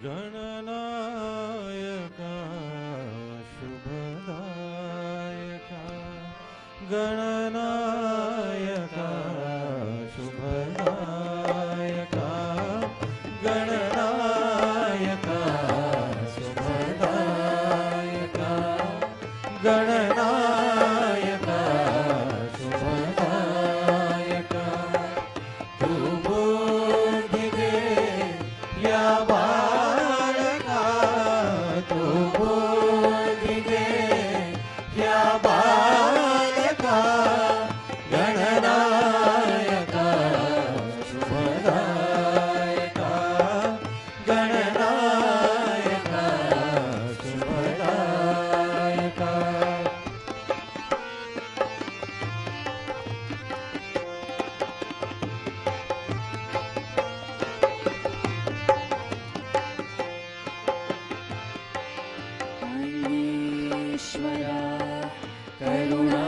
गणनायका शुभदायका गणनायका शुभदायका गणनायका शुभदायका गणनायका शुभदायका तू बुद्धी दे या बालका तू बुद्धी दे या बालका गणनायका शुभदायका गणनायका शुभदायका ईश्वरा करुणा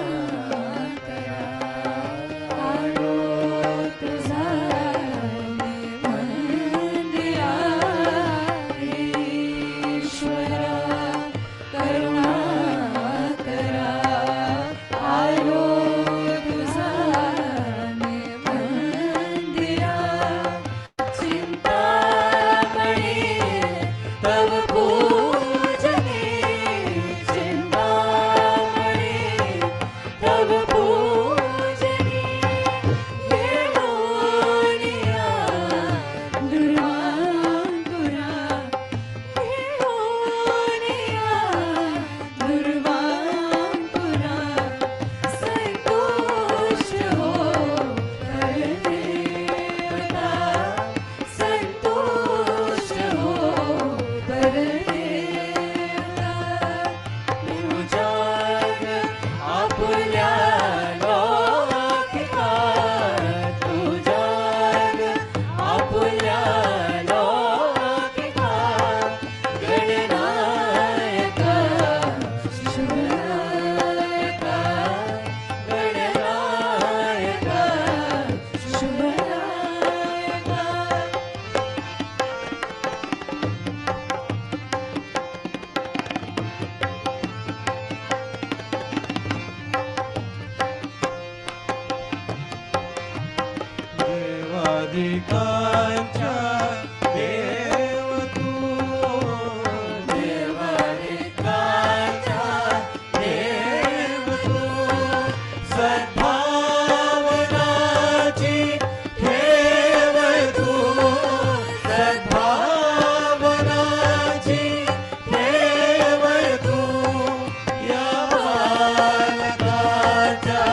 करा आलो तुझा मंदिरा ईश्वरा करुणा करा आलो तुझा मंदिरा चिंतामणी तव पूजने चिंतामणी तव पूजने येलोनिया दुर्वांकुरा येलोनिया दुर्वांकुरा संतुष्ट हो देवता संतुष्ट हो देवता तुझ्याग आपल्या लौकिका तुझ्याग आपल्या लौकिका गणनायका शुभदायका गणनायका शुभदायका देवादिकांच्या देव तू देवादिकांच्या देव तू सद्भावनाची ठेव तू सद्भावनाची ठेव तू या बालकाच्या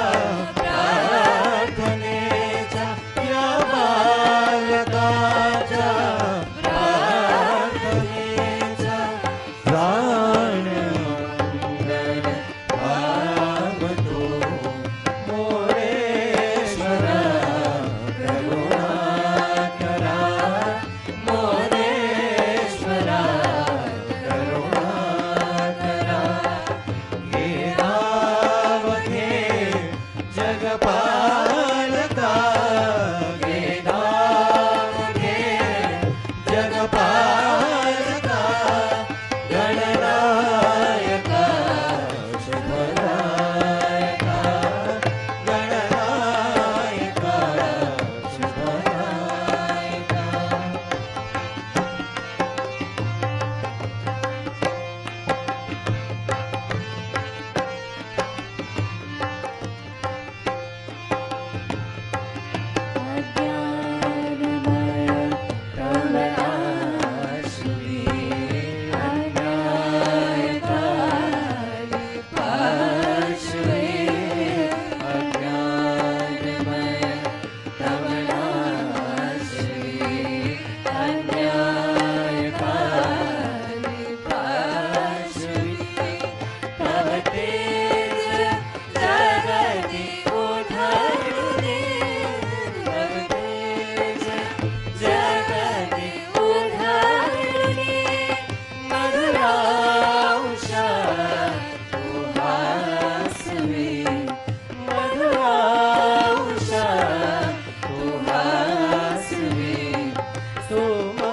प्रार्थनेच्या या बालकाच्या प्रार्थनेचा प्राणवंदन भागतो मोरेश्वरा करुणा करा मोरेश्वरा करुणा करा हे नाव घे जगपालका घे नाव घे जगपालका गणनायका शुभदायका गणनायका शुभदायका अज्ञानमय कमलाश्री अज्ञायकाले पार्श्वे अज्ञानमय कमलाश्री अज्ञायकाले पार्श्वे तव तेज जगति उधरुने तव तेज जगति उधरुने मधुराउषा तुहासवे मधुराउषा तुहासवे सुमा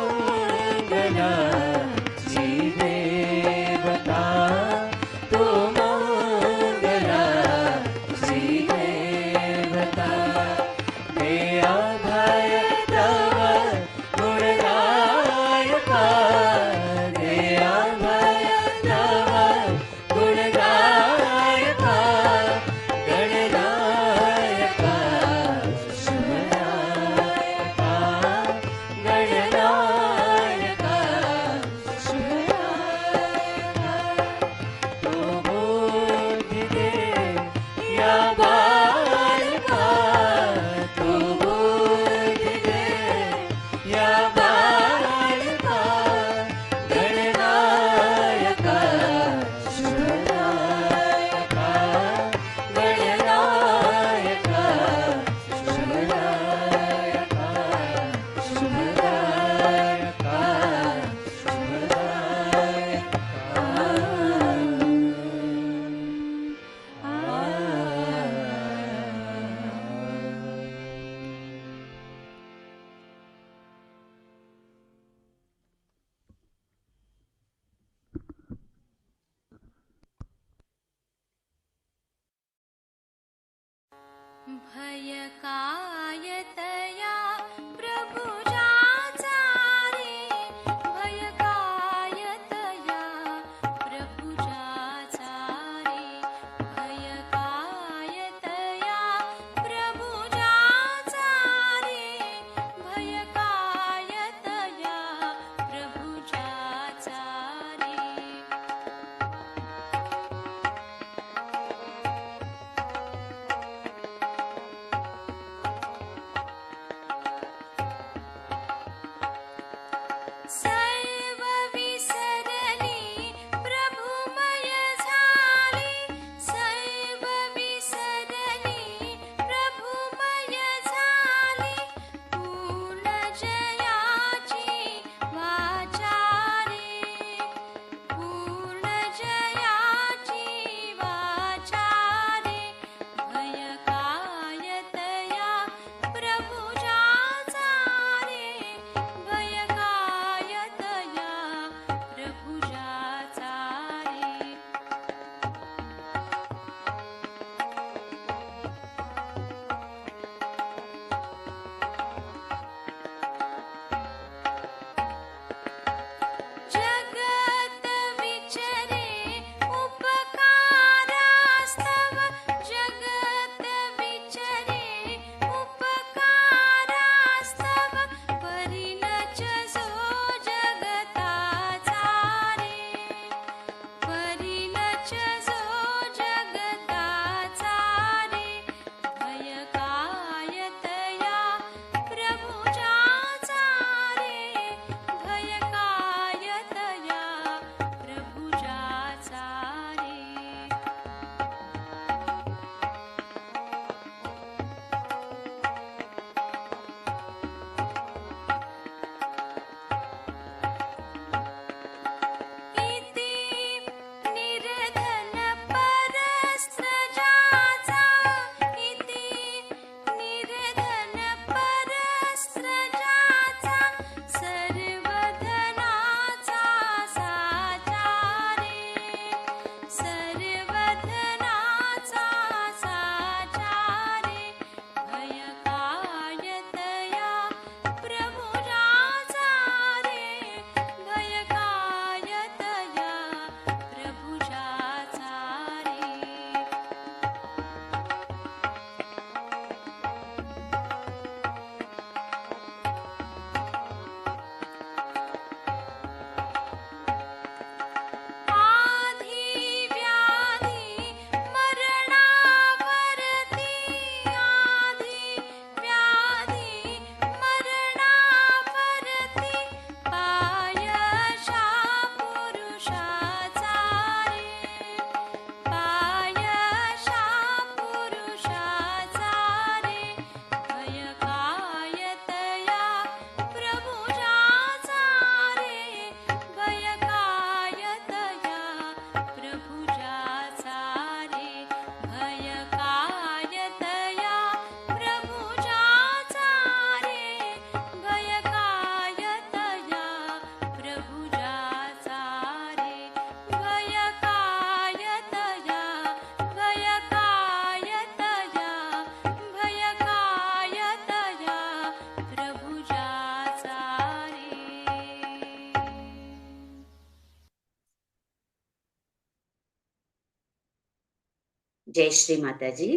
జై శ్రీ మాతాజీ.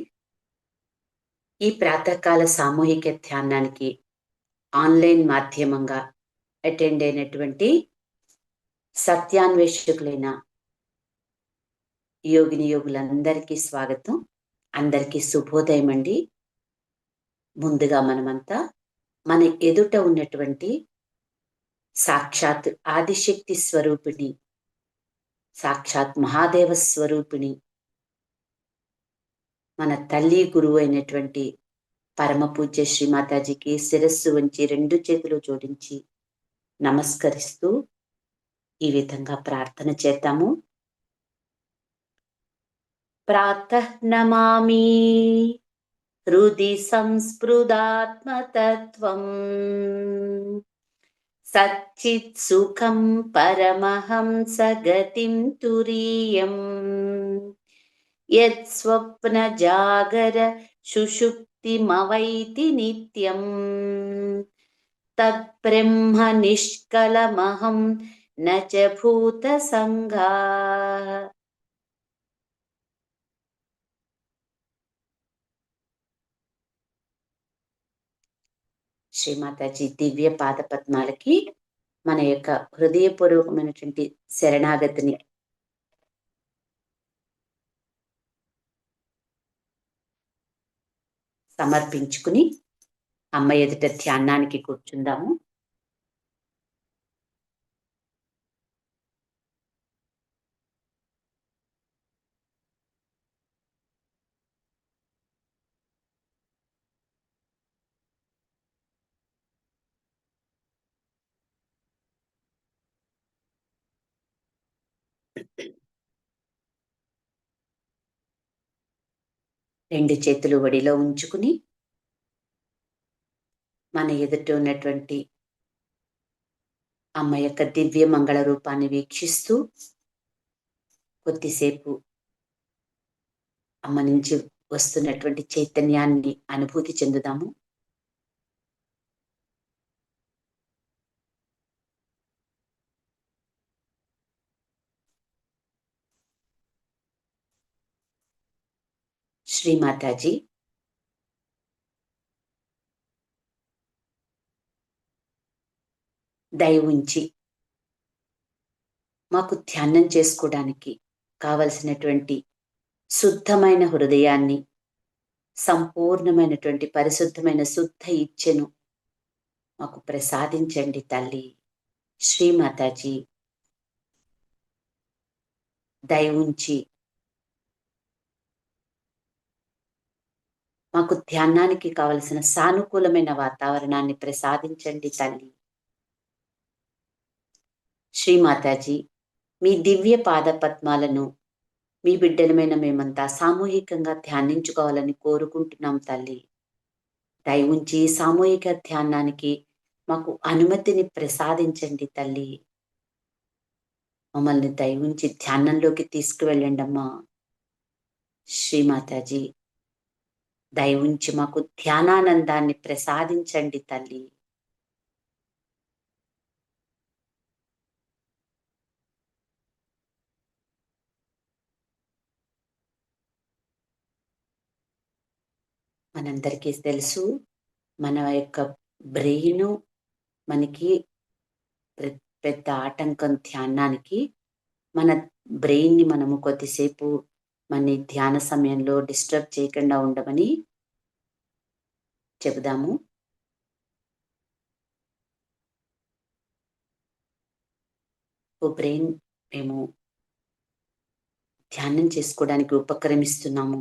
ఈ ప్రాతకాల సామూహిక ధ్యానానికి ఆన్లైన్ మాధ్యమంగా అటెండ్ అయినటువంటి సత్యాన్వేషకులైన యోగిని యోగులందరికీ స్వాగతం. అందరికీ శుభోదయం అండి. ముందుగా మనమంతా మన ఎదుట ఉన్నటువంటి సాక్షాత్ ఆదిశక్తి స్వరూపిణి, సాక్షాత్ మహాదేవ స్వరూపిణి, మన తల్లి గురువు అయినటువంటి పరమ పూజ్య శ్రీమాతాజీకి శిరస్సు వంచి 2 చేతులు జోడించి నమస్కరిస్తూ ఈ విధంగా ప్రార్థన చేద్దాము. ప్రాతః నమామి హృది సంస్పృదాత్మతత్వం సచ్చిత్ సుఖం పరమహంస గతిం తురీయం యత్ స్వప్న జాగర సుషుప్తిమవైతి నిత్యం తత్ బ్రహ్మ నిష్కలమహం న చ భూత సంఘా. శ్రీమాతాజీ దివ్య పాద పద్మాలకి మన యొక్క హృదయపూర్వకమైనటువంటి శరణాగతిని సమర్పించుకుని అమ్మ ఎదుట ధ్యానానికి కూర్చుందాము. రెండు చేతులు ఒడిలో ఉంచుకుని మన ఎదుట ఉన్నటువంటి అమ్మ యొక్క దివ్య మంగళ రూపాన్ని వీక్షిస్తూ కొద్దిసేపు అమ్మ నుంచి వస్తున్నటువంటి చైతన్యాన్ని అనుభూతి చెందుదాము. శ్రీమాతాజీ దయ ఉంచి మాకు ధ్యానం చేసుకోవడానికి కావలసినటువంటి శుద్ధమైన హృదయాన్ని, సంపూర్ణమైనటువంటి పరిశుద్ధమైన శుద్ధ ఇచ్ఛను మాకు ప్రసాదించండి తల్లి. శ్రీమాతాజీ దయ ఉంచి మాకు ధ్యానానికి కావలసిన సానుకూలమైన వాతావరణాన్ని ప్రసాదించండి తల్లి. శ్రీమాతాజీ మీ దివ్య పాద పద్మాలను మీ బిడ్డలమైన మేమంతా సామూహికంగా ధ్యానించుకోవాలని కోరుకుంటున్నాం తల్లి. దయ ఉంచి సామూహిక ధ్యానానికి మాకు అనుమతిని ప్రసాదించండి తల్లి. మమ్మల్ని దయ ఉంచి ధ్యానంలోకి తీసుకువెళ్ళండి అమ్మా. శ్రీమాతాజీ దయ ఉంచి మాకు ధ్యానానందాన్ని ప్రసాదించండి తల్లి. మనందరికీ తెలుసు, మన యొక్క బ్రెయిన్ మనకి పెద్ద ఆటంకం ధ్యానానికి. మన బ్రెయిన్ని మనము కొద్దిసేపు మన ధ్యాన సమయంలో డిస్టర్బ్ చేయకుండా ఉండమని చెబుదాము. ఓ బ్రెయిన్, మేము ధ్యానం చేసుకోవడానికి ఉపక్రమిస్తున్నాము.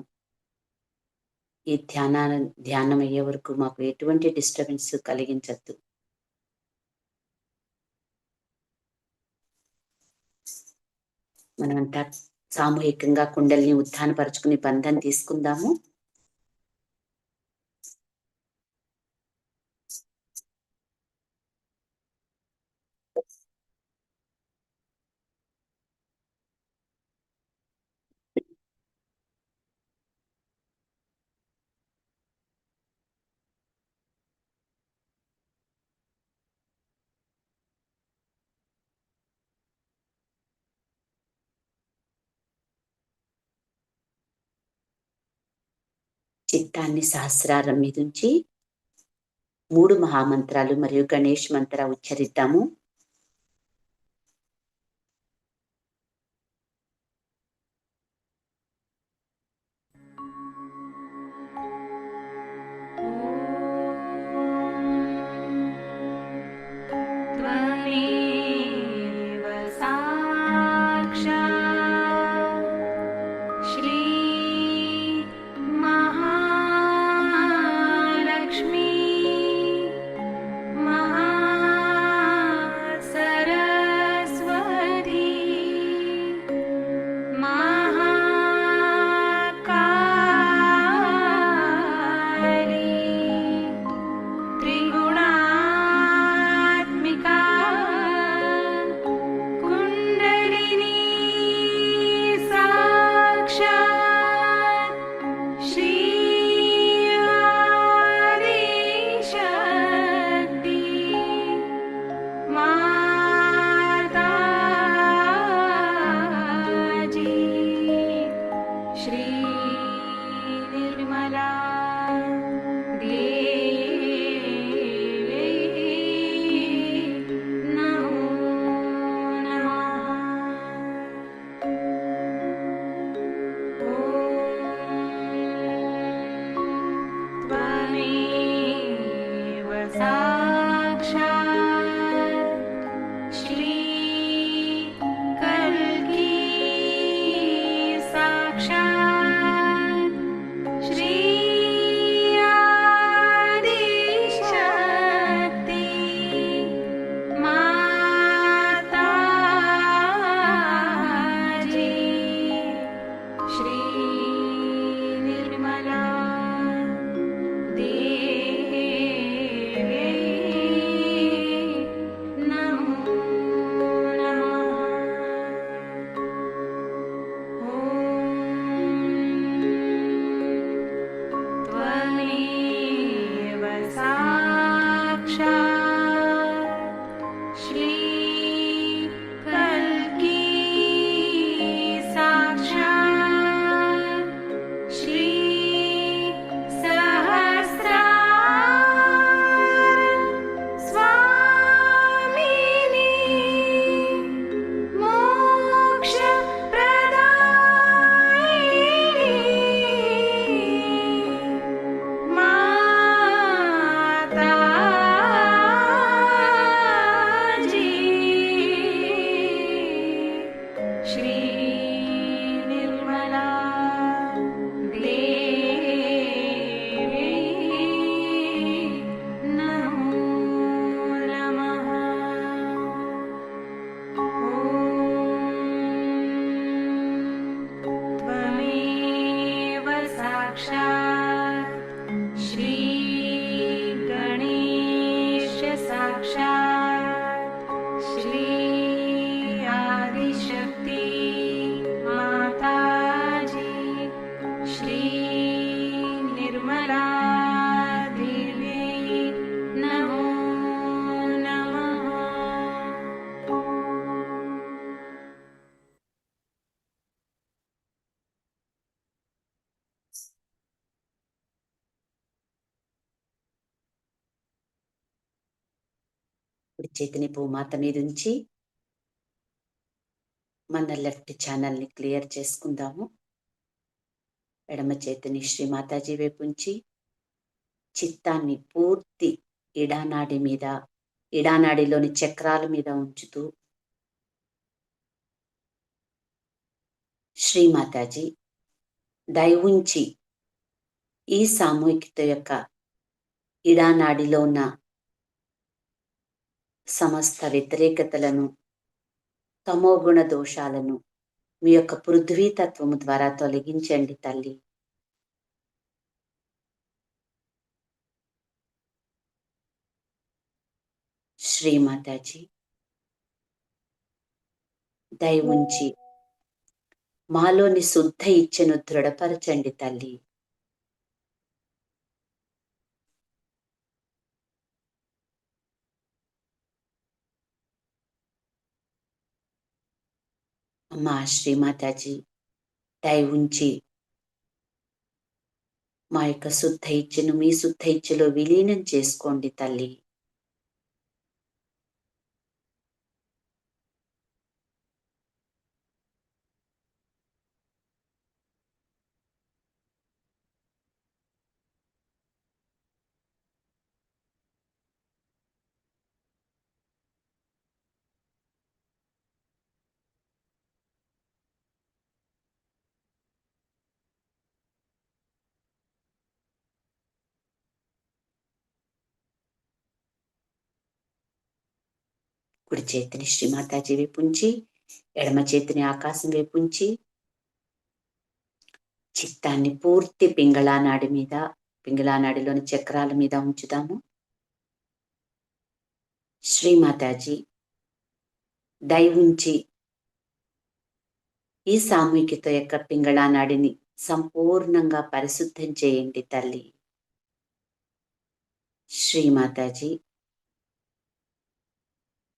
ఈ ధ్యానం అయ్యే వరకు మాకు ఎటువంటి డిస్టర్బెన్స్ కలిగించద్దు. మనమంతా సామూహికంగా కుండల్ని ఉత్థానపరుచుకుని బంధం తీసుకుందాము. చిత్తాన్ని సహస్రారం మీదుంచి 3 మహామంత్రాలు మరియు గణేష్ మంత్ర ఉచ్చరిద్దాము. त्वमेव साक्षात् श्री महालक्ष्मी महासरस्वती महाकाली त्रिगुणात्मिका कुण्डलिनी साक्षात् श्री आदिशक्ति माताजी श्री निर्मला देवी नमो नमः। त्वमेव साक्षात् श्री कल्की साक्षात् श्री आदिशक्ति माताजी श्री निर्मला देवी नमो नमः। त्वमेव साक्षात् श्री कल्की साक्षात् श्री सहस्रार स्वामिनी मोक्षप्रदायिनी माताजी श्री निर्मला देवी नमो नमः। त्वमेव साक्षात् श्री गणेश साक्षात् श्री आदिशक्ति माताजी श्री निर्मला देवी नमो नमः। కుడి చేతిని భూమాత మీదుంచి మన లెఫ్ట్ ఛానల్ని క్లియర్ చేసుకుందాము. ఎడమ చేతిని శ్రీమాతాజీ వైపు ఉంచి చిత్తాన్ని పూర్తి ఇడానాడి మీద, ఇడానాడిలోని చక్రాల మీద ఉంచుతూ శ్రీమాతాజీ దయవుంచి ఈ సామూహికత యొక్క ఇడానాడిలో ఉన్న సమస్త వ్యతిరేకతలను, తమోగుణ దోషాలను మీ యొక్క పృథ్వీతత్వము ద్వారా తొలగించండి తల్లి. శ్రీమాతాజీ దయవుంచి మాలోని శుద్ధ ఇచ్ఛను దృఢపరచండి తల్లి. అమ్మా శ్రీమాతాజీ దయవుంచి మా యొక్క శుద్ధ ఇచ్ఛను మీ శుద్ధ ఇచ్ఛలో విలీనం చేసుకోండి తల్లి. కుడి చేతిని శ్రీమాతాజీ వైపు ఉంచి, ఎడమ చేతిని ఆకాశం వైపు ఉంచి, చిత్తాన్ని పూర్తి పింగళానాడి మీద, పింగళానాడిలోని చక్రాల మీద ఉంచుదాము. శ్రీమాతాజీ దయ ఉంచి ఈ సామూహికత యొక్క పింగళానాడిని సంపూర్ణంగా పరిశుద్ధం చేయండి తల్లి. శ్రీమాతాజీ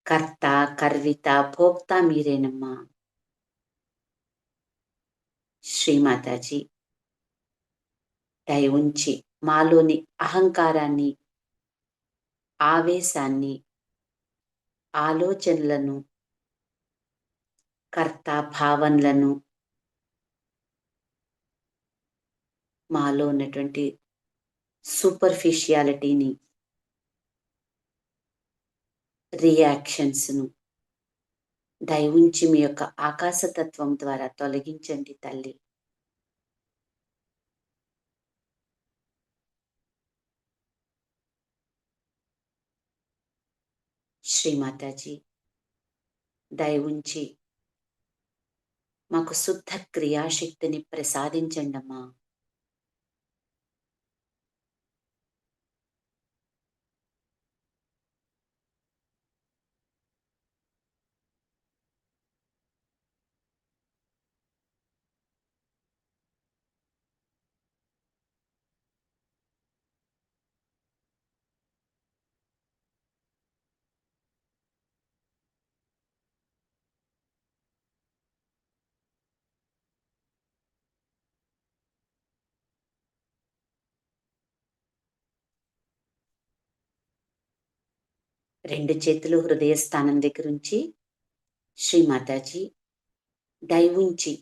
కర్త, కర్విత, భోక్త మీరేనమ్మా. శ్రీమాతాజీ దయ ఉంచి మాలోని అహంకారాన్ని, ఆవేశాన్ని, ఆలోచనలను, కర్త భావనలను, మాలో ఉన్నటువంటి సూపర్ఫిషియాలిటీని, రియాక్షన్స్ను దయ ఉంచి మీ యొక్క ఆకాశతత్వం ద్వారా తొలగించండి తల్లి. శ్రీమాతాజీ దయ ఉంచి మాకు శుద్ధ క్రియాశక్తిని ప్రసాదించండమ్మా. రెండు చేతులు హృదయ స్థానం దగ్గర ఉంచి శ్రీమాతాజీ దయ ఉంచి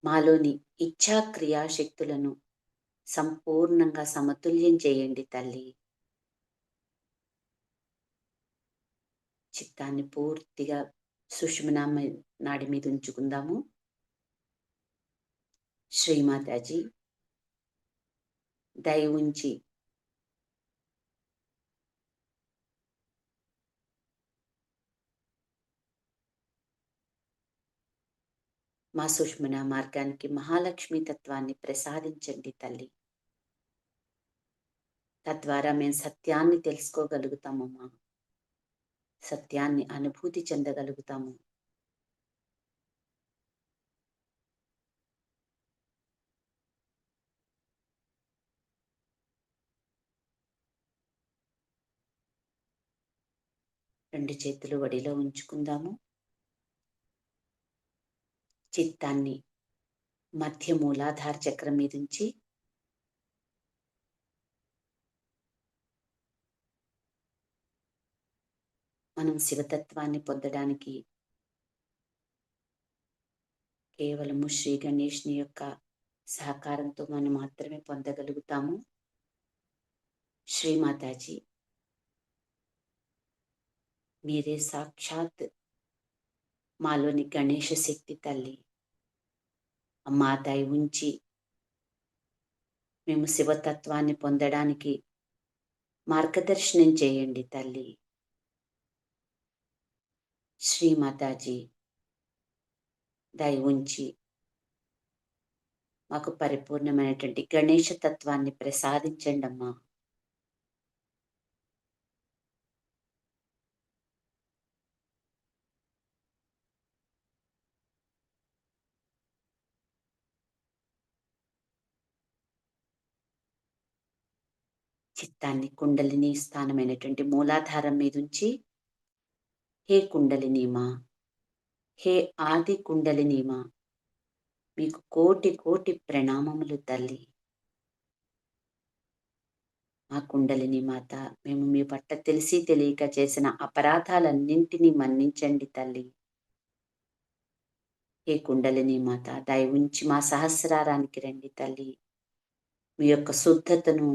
మాలోని ఇచ్ఛా క్రియాశక్తులను సంపూర్ణంగా సమతుల్యం చేయండి తల్లి. చిత్తాన్ని పూర్తిగా సుషుమ్నా నాడి మీద ఉంచుకుందాము. శ్రీమాతాజీ దయ ఉంచి మా సుష్మన మార్గానికి మహాలక్ష్మి తత్వాన్ని ప్రసాదించండి తల్లి. తద్వారా మేము సత్యాన్ని తెలుసుకోగలుగుతామమ్మా, సత్యాన్ని అనుభూతి చెందగలుగుతాము. రెండు చేతులు వడిలో ఉంచుకుందాము. చిత్తాన్ని మధ్య మూలాధార చక్రం మీద ఉంచి మనం శివతత్వాన్ని పొందడానికి కేవలము శ్రీ గణేష్ని యొక్క సహకారంతో మనం మాత్రమే పొందగలుగుతాము. శ్రీమాతాజీ మీరే సాక్షాత్ మాలోని గణేష శక్తి తల్లి. అమ్మా దయ ఉంచి మేము శివతత్వాన్ని పొందడానికి మార్గదర్శనం చేయండి తల్లి. శ్రీమాతాజీ దయ ఉంచి మాకు పరిపూర్ణమైనటువంటి గణేష తత్వాన్ని ప్రసాదించండి అమ్మా. చిత్తాన్ని కుండలిని స్థానమైనటువంటి మూలాధారం మీద ఉంచి హే కుండలినీమా, హే ఆది కుండలినీమా, మీకు కోటి కోటి ప్రణామములు తల్లి. మా కుండలిని మాత, మేము మీ పట్ల తెలిసి తెలియక చేసిన అపరాధాలన్నింటినీ మన్నించండి తల్లి. ఏ కుండలిని మాత, దయ ఉంచి మా సహస్రారానికి రండి తల్లి. మీ యొక్క శుద్ధతను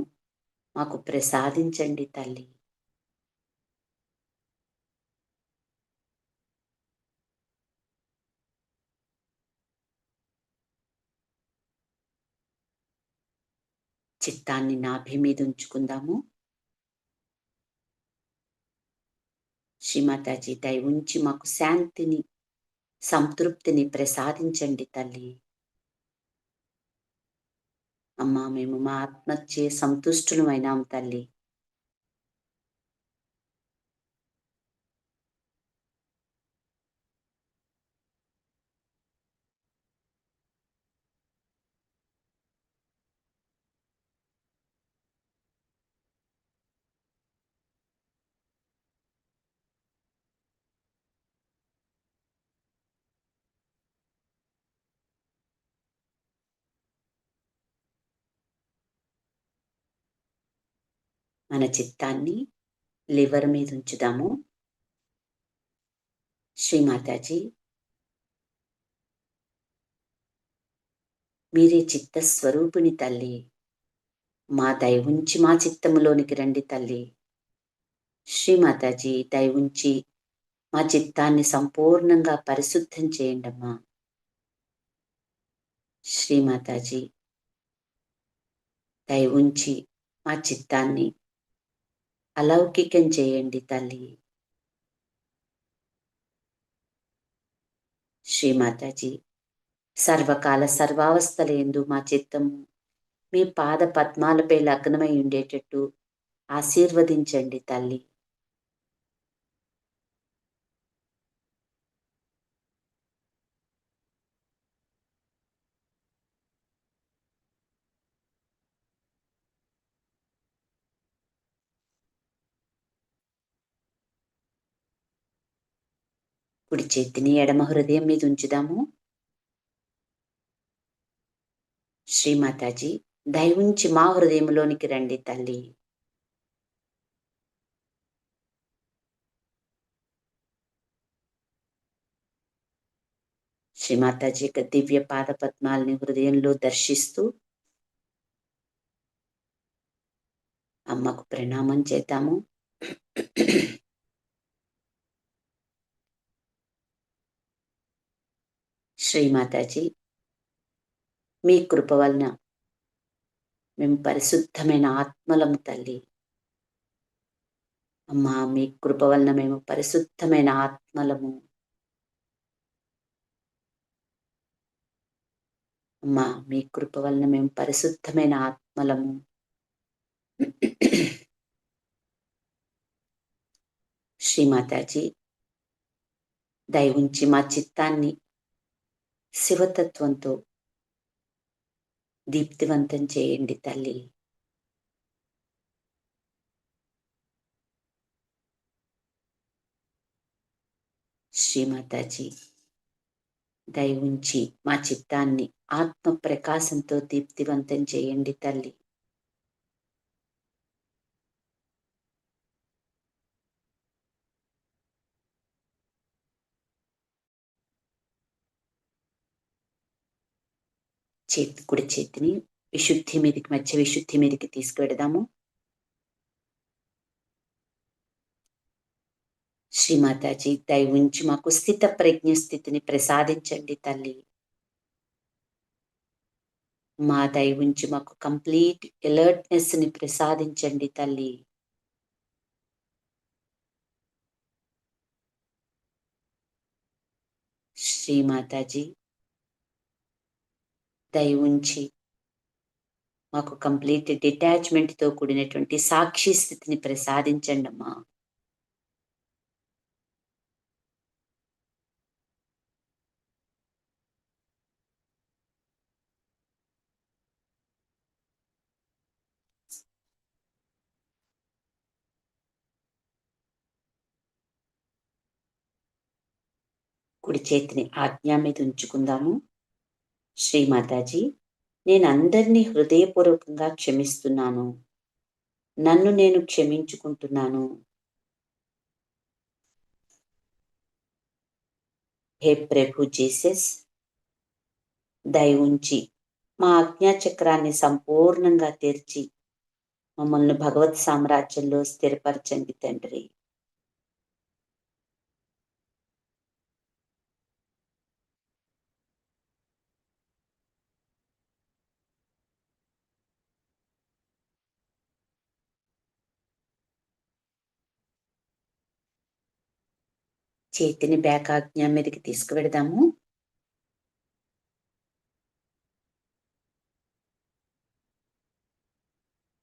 మాకు ప్రసాదించండి తల్లి. చిత్తాన్ని నాభి మీద ఉంచుకుందాము. శ్రీమాతాజీ, దయ ఉంచి మాకు శాంతిని, సంతృప్తిని ప్రసాదించండి తల్లి. అమ్మా, మేము మా ఆత్మచే సంతుష్టులమైనాం తల్లి. మన చిత్తాన్ని లివర్ మీద ఉంచుదాము. శ్రీమాతాజీ, మీరే చిత్త స్వరూపిణి తల్లి. మా దయ ఉంచి మా చిత్తములోనికి రండి తల్లి. శ్రీమాతాజీ, దయ ఉంచి మా చిత్తాన్ని సంపూర్ణంగా పరిశుద్ధం చేయండమ్మా. శ్రీమాతాజీ, దయ ఉంచి మా చిత్తాన్ని అలౌకికం చేయండి తల్లి. శ్రీమాతాజీ, సర్వకాల సర్వావస్థలందు మా చిత్తము మీ పాద పద్మాలపై లగ్నమై ఉండేటట్టు ఆశీర్వదించండి తల్లి. కుడి చేతిని ఎడమ హృదయం మీద ఉంచుదాము. శ్రీమాతాజీ, దయ ఉంచి మా హృదయంలోనికి రండి తల్లి. శ్రీమాతాజీ యొక్క దివ్య పాద పద్మాలని హృదయంలో దర్శిస్తూ అమ్మకు ప్రణామం చేద్దాము. శ్రీమాతాజీ, మీ కృప వలన మేము పరిశుద్ధమైన ఆత్మలము తల్లి. అమ్మా, మీ కృప వలన మేము పరిశుద్ధమైన ఆత్మలము. అమ్మా, మీ కృప వలన మేము పరిశుద్ధమైన ఆత్మలము. శ్రీమాతాజీ, దయ ఉంచి మా చిత్తాన్ని శివతత్వంతో దీప్తివంతం చేయండి తల్లి. శ్రీమాతాజీ, దయ ఉంచి మా చిత్తాన్ని ఆత్మ ప్రకాశంతో దీప్తివంతం చేయండి తల్లి. కుడి చేతిని విశుద్ధి మీదకి, మధ్య విశుద్ధి మీదకి తీసుకువెడదాము. శ్రీమాతాజీ, దయ ఉంచి మాకు స్థిత ప్రజ్ఞ స్థితిని ప్రసాదించండి తల్లి. మా దయ ఉంచి మాకు కంప్లీట్ అలర్ట్నెస్ ని ప్రసాదించండి తల్లి. శ్రీమాతాజీ, దయ ఉంచి మాకు కంప్లీట్ డిటాచ్మెంట్ తో కూడినటువంటి సాక్షి స్థితిని ప్రసాదించండి అమ్మా. కుడి చేతిని ఆజ్ఞ మీద ఉంచుకుందాము. శ్రీమాతాజీ, నేను అందరినీ హృదయపూర్వకంగా క్షమిస్తున్నాను. నన్ను నేను క్షమించుకుంటున్నాను. హే ప్రభు జీసస్, దయ ఉంచి మా ఆజ్ఞాచక్రాన్ని సంపూర్ణంగా తెరిచి మమ్మల్ని భగవత్ సామ్రాజ్యంలో స్థిరపరచండి తండ్రి. చేతిని బ్యాక్ ఆజ్ఞ మీదకి తీసుకువెడదాము.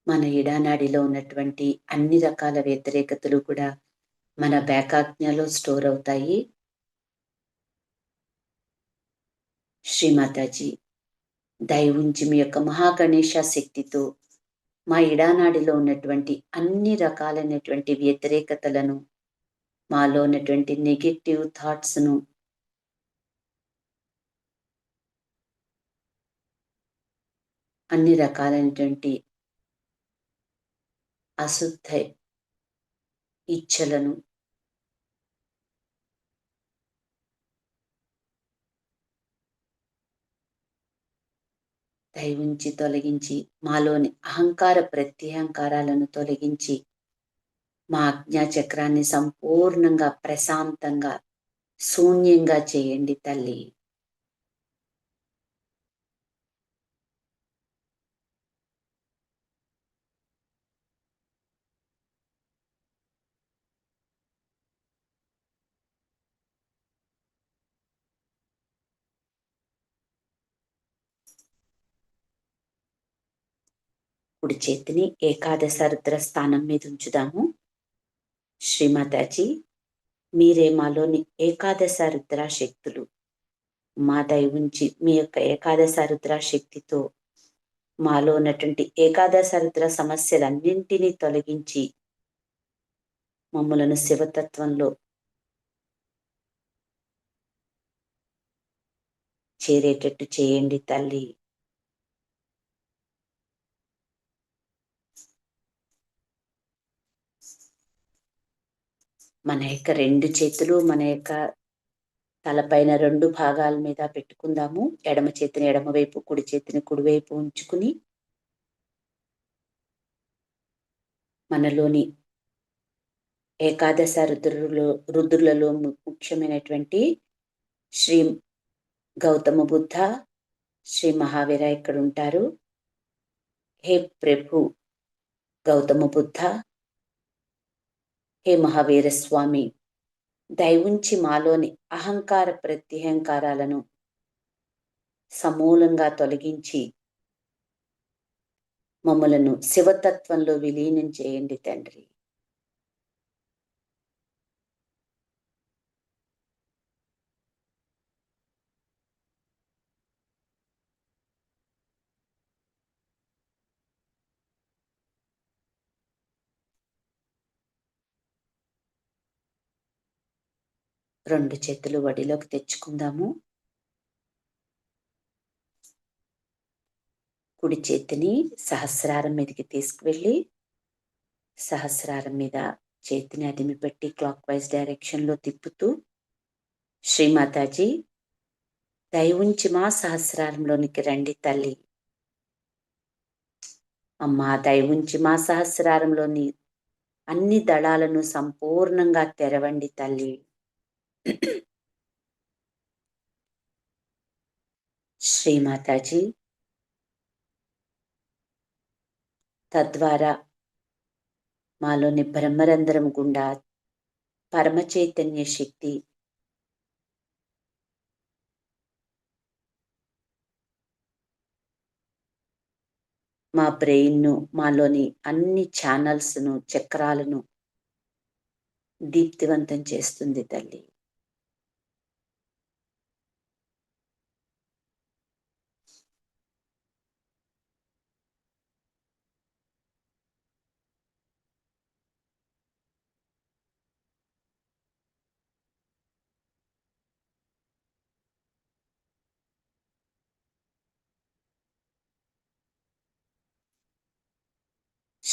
మన ఇడానాడిలో ఉన్నటువంటి అన్ని రకాల వ్యతిరేకతలు కూడా మన బ్యాక్ ఆజ్ఞలో స్టోర్ అవుతాయి. శ్రీమాతాజీ, దయ ఉంచి మీ యొక్క మహాగణేశ శక్తితో మా ఇడానాడిలో ఉన్నటువంటి అన్ని రకాలైనటువంటి వ్యతిరేకతలను, మాలో ఉన్నటువంటి నెగటివ్ థాట్స్ను అన్ని రకాలైనటువంటి అశుద్ధ ఇచ్ఛలను దయ ఉంచి తొలగించి, మాలోని అహంకార ప్రత్యహంకారాలను తొలగించి మా ఆజ్ఞాచక్రాన్ని సంపూర్ణంగా ప్రశాంతంగా శూన్యంగా చేయండి తల్లి. కుడి చేతిని ఏకాదశ రుద్ర స్థానం మీద ఉంచుదాము. శ్రీమాతాజీ, మీరే మాలోని ఏకాదశ రుద్ర శక్తులు. మా దయ ఉంచి మీ యొక్క ఏకాదశ రుద్ర శక్తితో మాలో ఉన్నటువంటి ఏకాదశ రుద్ర సమస్యలన్నింటినీ తొలగించి మమ్మలను శివతత్వంలో చేరేటట్టు చేయండి తల్లి. మన యొక్క రెండు చేతులు మన యొక్క తలపైన రెండు భాగాల మీద పెట్టుకుందాము. ఎడమ చేతిని ఎడమవైపు, కుడి చేతిని కుడివైపు ఉంచుకుని మనలోని ఏకాదశ రుద్రులలో ముఖ్యమైనటువంటి శ్రీ గౌతమ బుద్ధ, శ్రీ మహావీర ఇక్కడ ఉంటారు. హే ప్రభు గౌతమ బుద్ధ, హే మహావీర స్వామి, దయ ఉంచి మాలోని అహంకార ప్రత్యహంకారాలను సమూలంగా తొలగించి మమ్మలను శివతత్వంలో విలీనం చేయండి తండ్రి. రెండు చేతులు వడిలోకి తెచ్చుకుందాము. కుడి చేతిని సహస్రారం మీదకి తీసుకువెళ్ళి సహస్రారం మీద చేతిని అదిమి పెట్టి క్లాక్ వైజ్ డైరెక్షన్లో తిప్పుతూ, శ్రీమాతాజీ, దయ ఉంచి మా సహస్రారంలోనికి రండి తల్లి. అమ్మా, దయ ఉంచి మా సహస్రారంలోని అన్ని దళాలను సంపూర్ణంగా తెరవండి తల్లి. శ్రీమాతాజీ, తద్వారా మాలోని బ్రహ్మరంధ్రం గుండా పరమ చైతన్య శక్తి మా బ్రెయిన్ను, మాలోని అన్ని ఛానల్స్ను, చక్రాలను దీప్తివంతం చేస్తుంది తల్లి.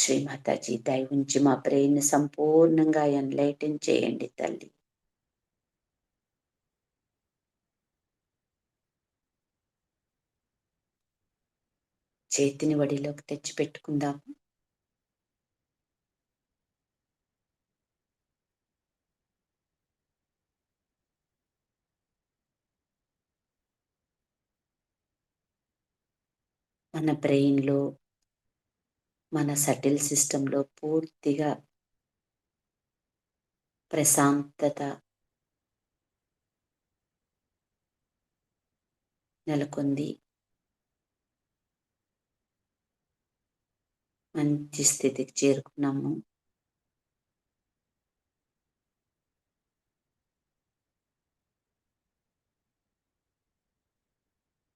శ్రీమాతాజీ దయ ఉంచి మా బ్రెయిన్ సంపూర్ణంగా ఎన్లైటన్ చేయండి తల్లి. చేతిని వడిలోకి తెచ్చిపెట్టుకుందాము. మన బ్రెయిన్లో, మన సటిల్ సిస్టంలో పూర్తిగా ప్రశాంతత నెలకొంది. మంచి స్థితికి చేరుకున్నాము.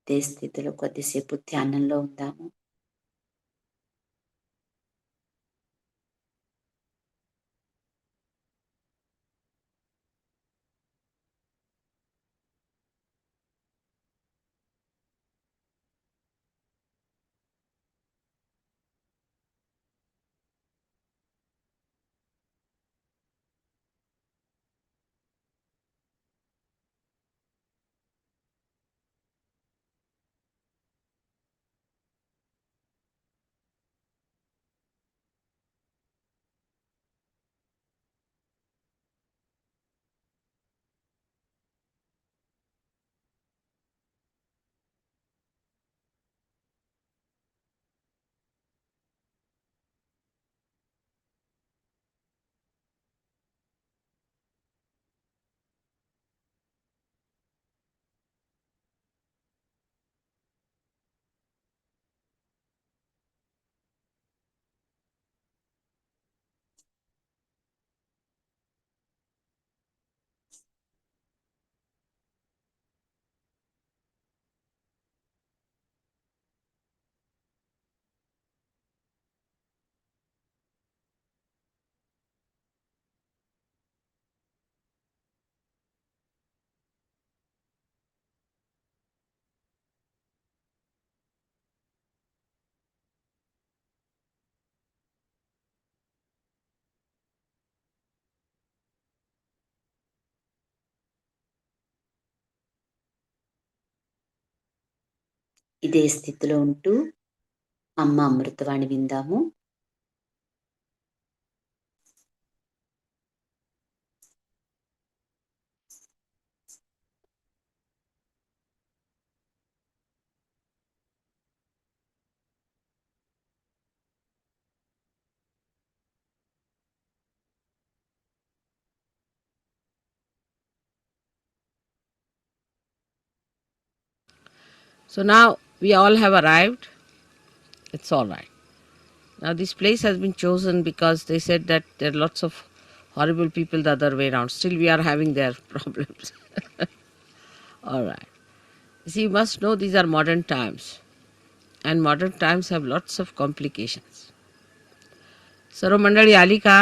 ఇదే స్థితిలో కొద్దిసేపు ధ్యానంలో ఉందాము. ఇదే స్థితిలో ఉంటూ అమ్మ అమృతవాణి విందాము. So now we all have arrived. It's all right. Now this place has been chosen because they said that there are lots of horrible people the other way around. Still we are having their problems. All right. See, you must know these are modern times. And modern times have lots of complications. सर्व मंडळी आली का?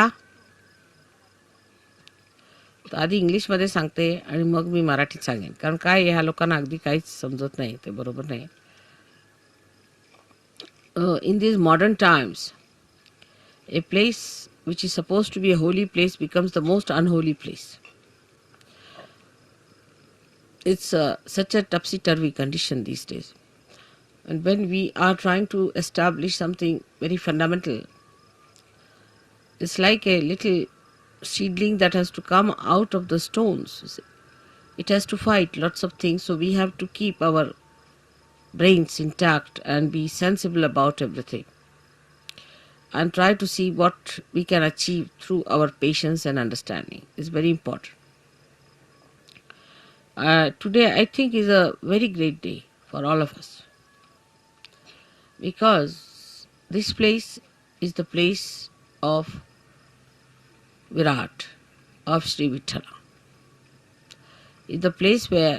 तर आधी इंग्लिशमध्ये सांगते आणि मग मी मराठीत सांगेन, कारण काय ह्या लोकांना अगदी काहीच समजत नाही, ते बरोबर नाही. In these modern times, a place which is supposed to be a holy place becomes the most unholy place. It's such a topsy-turvy condition these days. And when we are trying to establish something very fundamental, it's like a little seedling that has to come out of the stones. It has to fight lots of things, so we have to keep our brains intact and be sensible about everything. And try to see what we can achieve through our patience and understanding. It's very important. Today I think is a very great day for all of us, because this place is the place of Virat, of Sri Vithala. It's the place where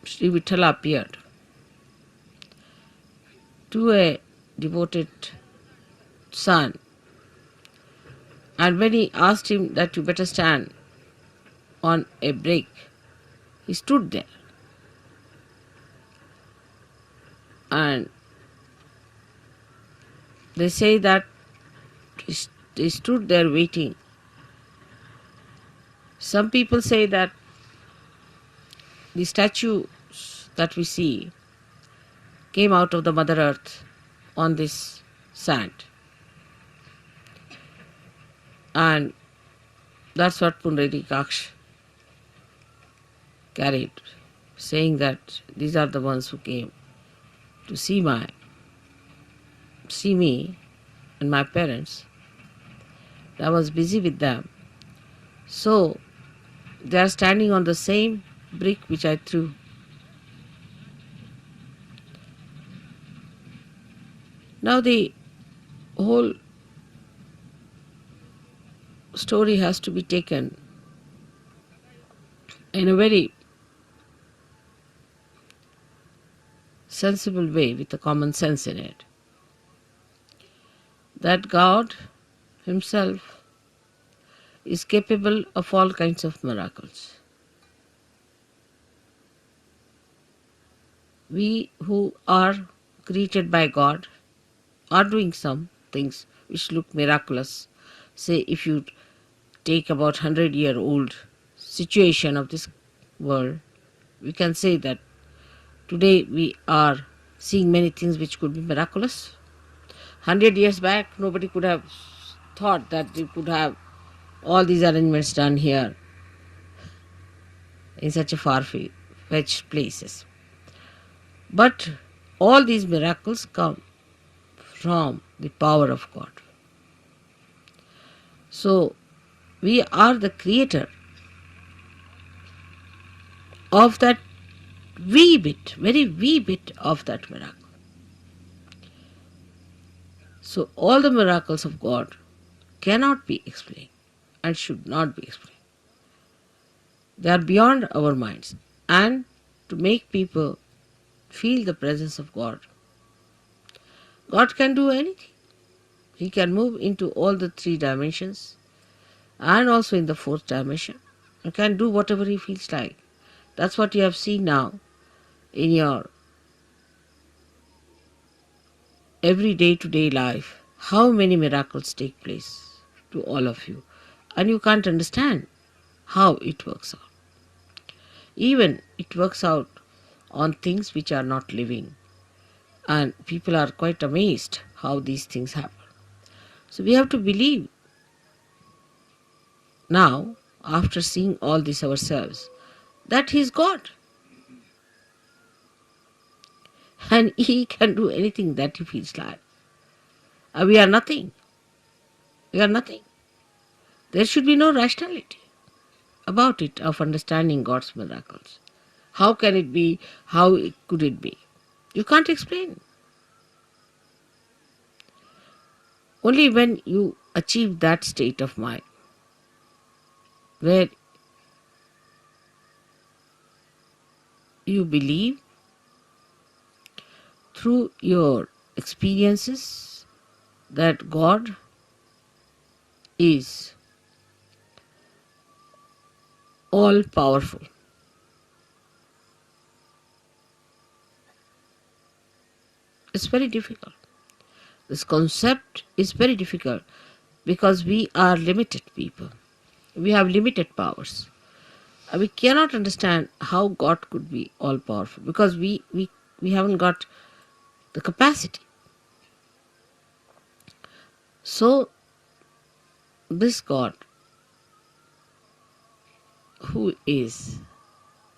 Sri Vithala appeared to a devoted son, and when he asked him that you better stand on a break, he stood there. And They say that they stood there waiting. Some people say that the statues that we see came out of the Mother Earth on this sand. And that's what Pundarikaksh carried, saying that these are the ones who came to see me and my parents. I was busy with them. So they are standing on the same brick which I threw. Now the whole story has to be taken in a very sensible way with a common sense in it. That God Himself is capable of all kinds of miracles. We who are created by God are doing some things which look miraculous. Say, if you take about 100-year-old situation of this world, we can say that today we are seeing many things which could be miraculous. 100 years back, nobody could have thought that they could have all these arrangements done here in such a far-fetched places. But all these miracles come from the power of God. So we are the creator of that wee bit, very wee bit of that miracle. So all the miracles of God cannot be explained and should not be explained. They are beyond our minds. And to make people feel the presence of God, God can do anything. He can move into all the 3 dimensions and also in the 4th dimension. He can do whatever He feels like. That's what you have seen now in your every day-to-day life. How many miracles take place to all of you. And you can't understand how it works out. Even it works out on things which are not living. And people are quite amazed how these things happen. So we have to believe now, after seeing all this ourselves, that He is God. And He can do anything that He feels like. And we are nothing. We are nothing. There should be no rationality about it of understanding God's miracles. How can it be? How could it be? You can't explain. Only when you achieve that state of mind where you believe through your experiences that God is all powerful. It's very difficult. This concept is very difficult because we are limited people. We have limited powers. We cannot understand how God could be all powerful because we haven't got the capacity. So this God, who is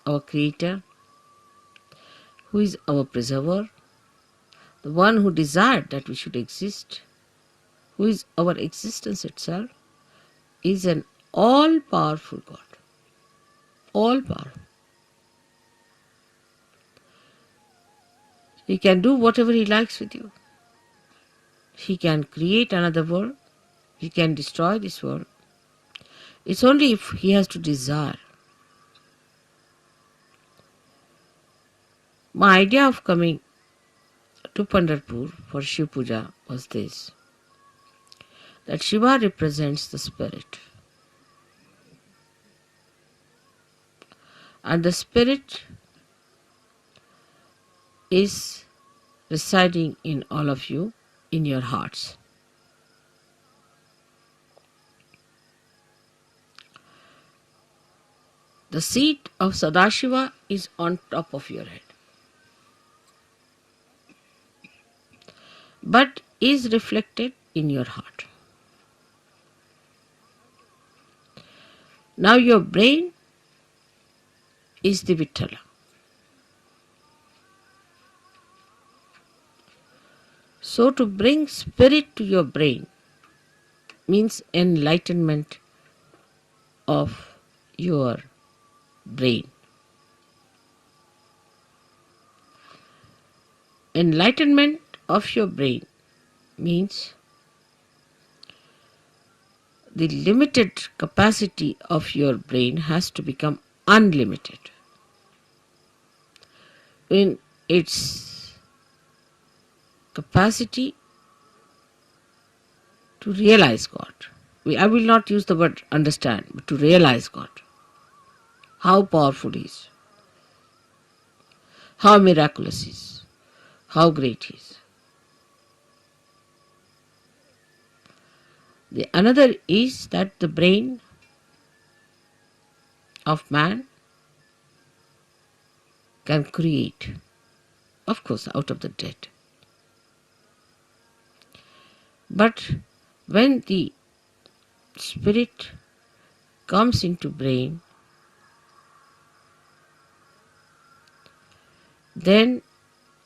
our creator, who is our preserver, the one who desired that we should exist, who is our existence itself, is an all-powerful God. All-powerful. He can do whatever He likes with you. He can create another world. He can destroy this world. It's only if He has to desire. My idea of coming to Pandharpur for Shiv Puja was this, that Shiva represents the spirit. And the spirit is residing in all of you in your hearts. The seat of Sadashiva is on top of your head, but is reflected in your heart. Now your brain is the Vittala. So to bring spirit to your brain means enlightenment of your brain. Enlightenment of your brain means the limited capacity of your brain has to become unlimited in its capacity to realize God. I will not use the word understand, but to realize God. How powerful He is, how miraculous He is, how great He is. The another is that the brain of man can create, of course, out of the dead. But when the spirit comes into brain, then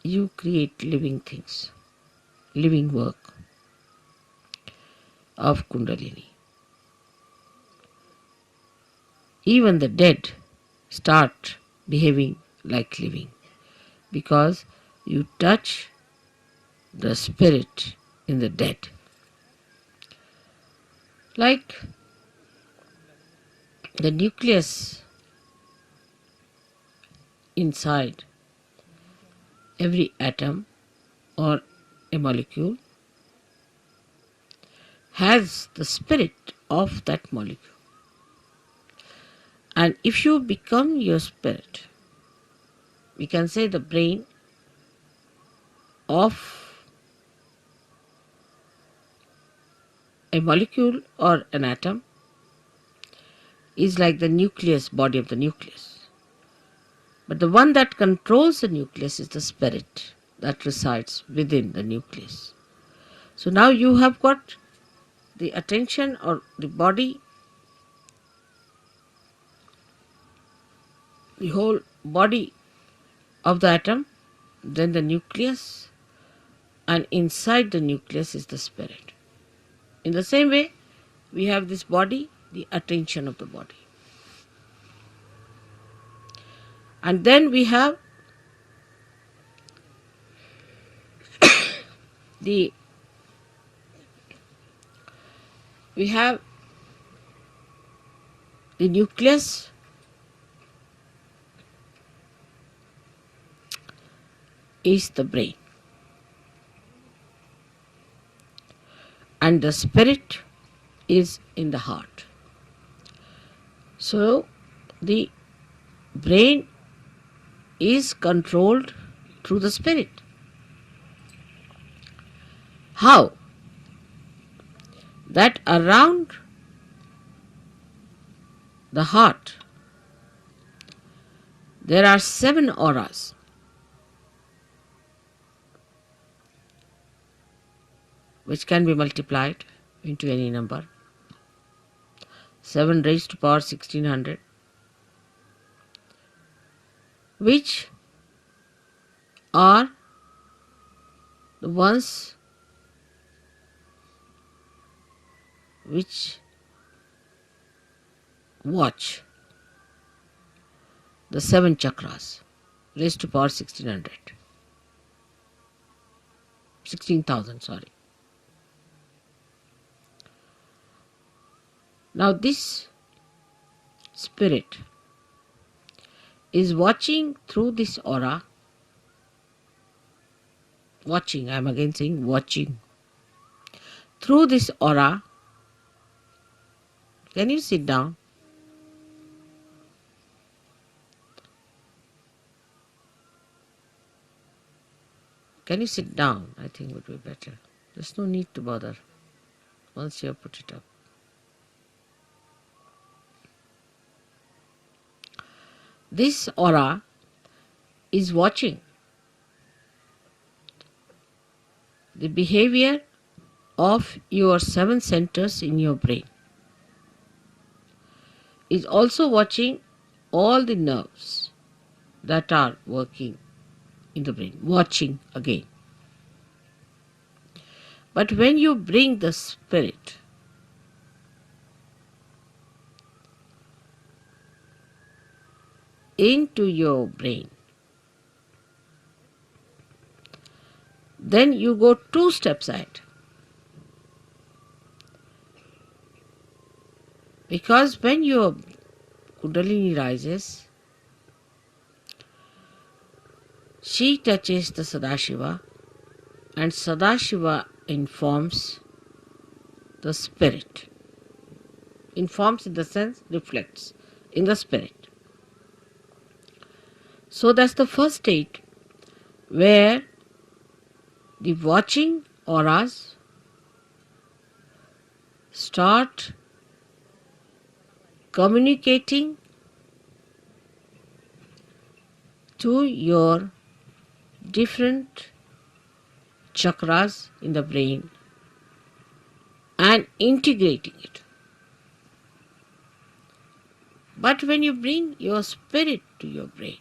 you create living things, living work of Kundalini. Even the dead start behaving like living because you touch the spirit in the dead. Like the nucleus inside every atom or a molecule has the spirit of that molecule. And if you become your spirit, we can say the brain of a molecule or an atom is like the nucleus, body of the nucleus. But the one that controls the nucleus is the spirit that resides within the nucleus. So now you have got the attention or the body, the whole body of the atom, then the nucleus, and inside the nucleus is the spirit. In the same way, we have this body, the attention of the body. And then we have the nucleus is the brain. And the spirit is in the heart. So the brain is controlled through the spirit. How? That around the heart there are 7 auras. Which can be multiplied into any number. 7 raised to power 1600, which are the ones which watch the 7 chakras raised to power 16,000, sorry. Now this spirit is watching through this aura. Watching, I am again saying watching. Through this aura, can you sit down? Can you sit down? I think would be better. There's no need to bother once you have put it up. This aura is watching the behavior of your 7 centers in your brain. Is also watching all the nerves that are working in the brain, watching again. But when you bring the spirit into your brain, then you go 2 steps ahead. Because when your Kundalini rises, she touches the Sadashiva, and Sadashiva informs the spirit. Informs in the sense reflects in the spirit. So that's the first state where the watching auras start communicating to your different chakras in the brain and integrating it. But when you bring your spirit to your brain,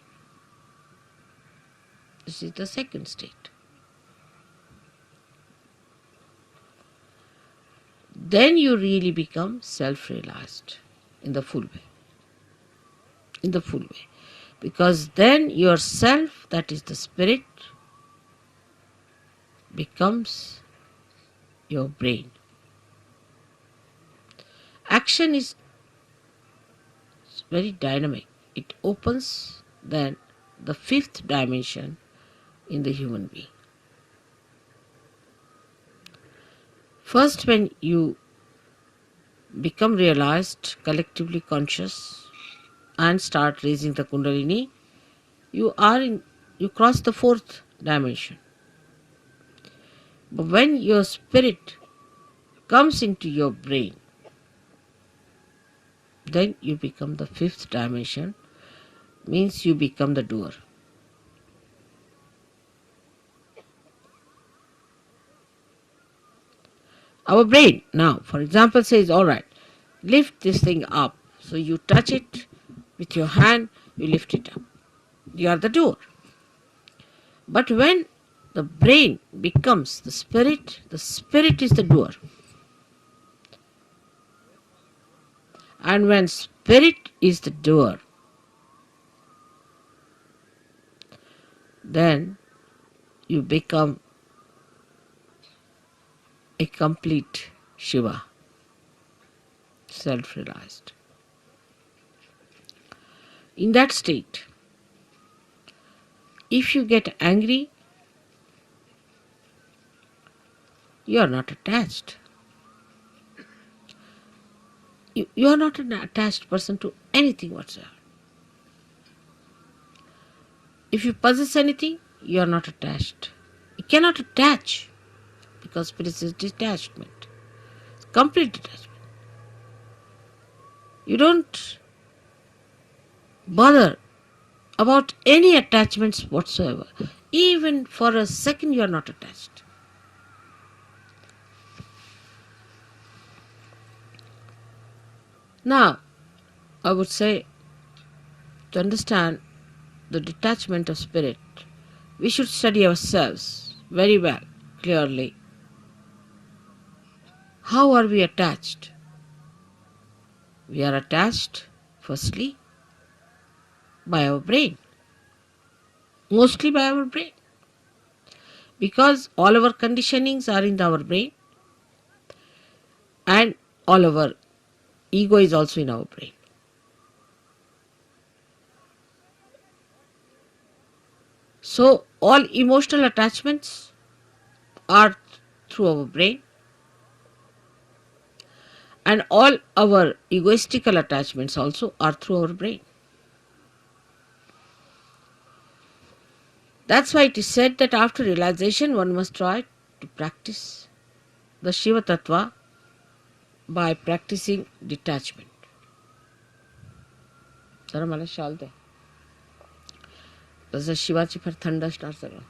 this is the second state. Then you really become self-realized in the full way. In the full way. Because then yourself, that is the spirit, becomes your brain. Action is very dynamic. It opens then the 5th dimension in the human being. First, when you become realized, collectively conscious, and start raising the Kundalini, you cross the 4th dimension. But when your spirit comes into your brain, then you become the 5th dimension, means you become the doer. Our brain now, for example, says, all right, lift this thing up. So you touch it with your hand, you lift it up. You are the doer. But when the brain becomes the spirit is the doer. And when spirit is the doer, then you become a complete Shiva, self-realized. In that state, if you get angry, you are not attached. You are not an attached person to anything whatsoever. If you possess anything, you are not attached. You cannot attach because spirit is detachment, complete detachment. You don't bother about any attachments whatsoever. Even for a second, you are not attached. Now, I would say, to understand the detachment of spirit, we should study ourselves very well, clearly. How are we attached? We are attached, firstly, by our brain. Mostly by our brain. Because all our conditionings are in our brain and all our ego is also in our brain. So all emotional attachments are through our brain and all our egoistical attachments also are through our brain. That's why it is said that after realization one must try to practice the Shiva Tattva by practicing detachment. जरा मला शाल दे. जसं शिवाची फार थंड असणार सगळं.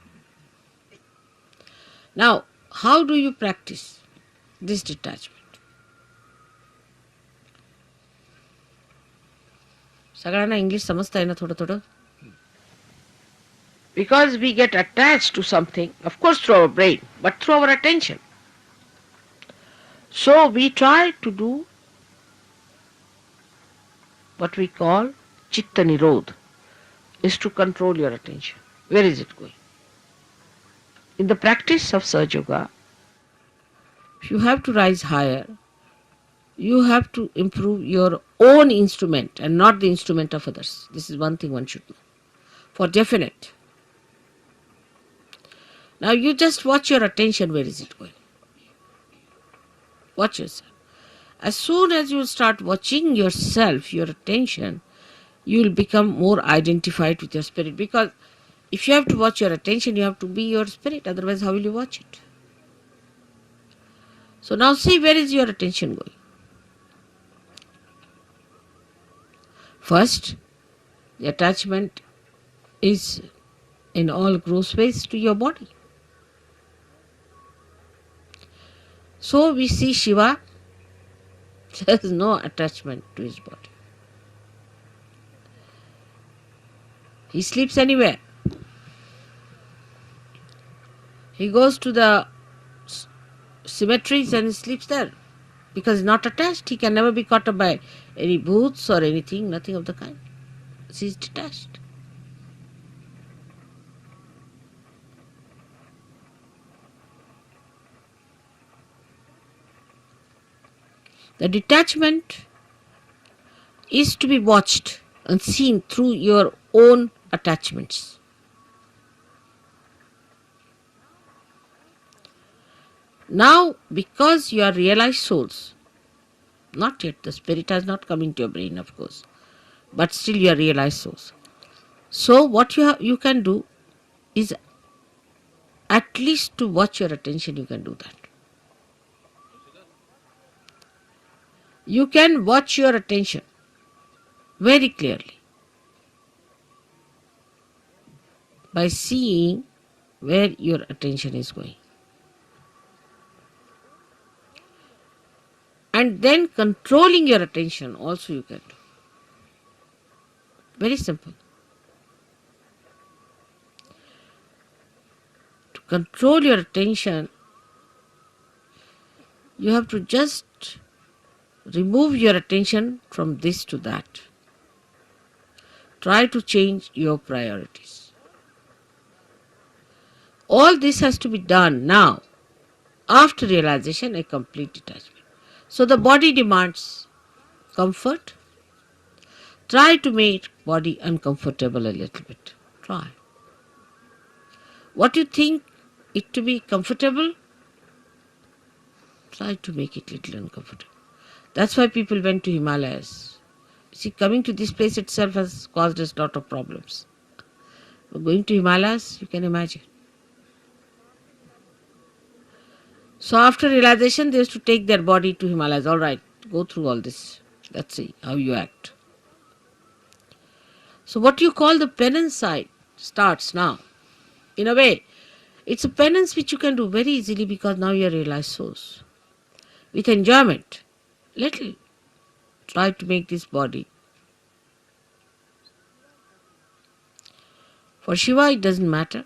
Now, how do you practice this detachment? सगळ्यांना English समजता ना थोडं थोडं? Because we get attached to something, of course through our brain, but through our attention. So we try to do what we call chitta nirodh, is to control your attention. Where is it going? In the practice of Sahaja Yoga, you have to rise higher. You have to improve your own instrument and not the instrument of others. This is one thing one should know. For definite. Now you just watch your attention, where is it going? Watch yourself. As soon as you start watching yourself, your attention, you will become more identified with your spirit. Because if you have to watch your attention, you have to be your spirit. Otherwise, how will you watch it? So now see, where is your attention going? First, the attachment is in all gross ways to your body. So we see Shiva, there is no attachment to his body. He sleeps anywhere. He goes to the cemeteries and he sleeps there. Because he's not attached, he can never be caught up by any booths or anything, nothing of the kind. He is detached. The detachment is to be watched and seen through your own attachments. Now, because you are realized souls, not yet, the spirit has not come into your brain, of course, but still you are realized souls. So what you can do is at least to watch your attention, you can do that. You can watch your attention very clearly by seeing where your attention is going. And then controlling your attention also you can do. Very simple. To control your attention, you have to just remove your attention from this to that. Try to change your priorities. All this has to be done now, after realization, a complete detachment. So the body demands comfort. Try to make body uncomfortable a little bit. Try. What you think it to be comfortable, try to make it little uncomfortable. That's why people went to Himalayas. See, coming to this place itself has caused us a lot of problems. But going to Himalayas, you can imagine. So after realization, they used to take their body to Himalayas. All right, go through all this. Let's see how you act. So what you call the penance side starts now. In a way, it's a penance which you can do very easily because now you are realized souls. With enjoyment, little. Try to make this body. For Shiva, it doesn't matter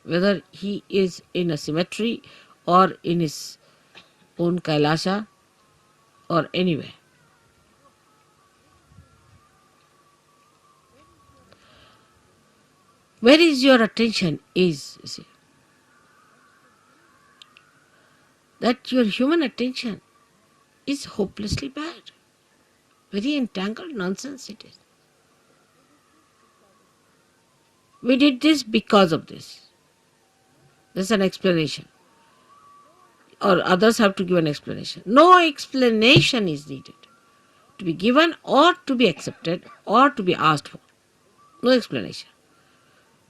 whether he is in a cemetery or in his own Kailasha or anywhere. Where is your attention is, you see. That your human attention is hopelessly bad. Very entangled nonsense it is. We did this because of this. There's an explanation. Or others have to give an explanation. No explanation is needed to be given or to be accepted or to be asked for. No explanation.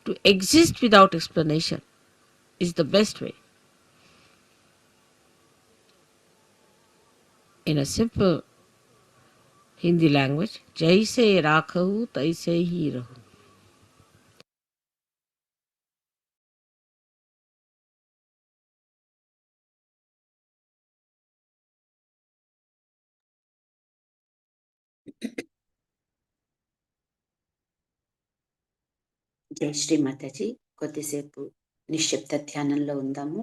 To exist without explanation is the best way. in a simple Hindi language, jaise rakhahu taise hi rahu. జై శ్రీ మాతాజీ. కొద్దిసేపు నిశ్శబ్ద ధ్యానంలో ఉందాము.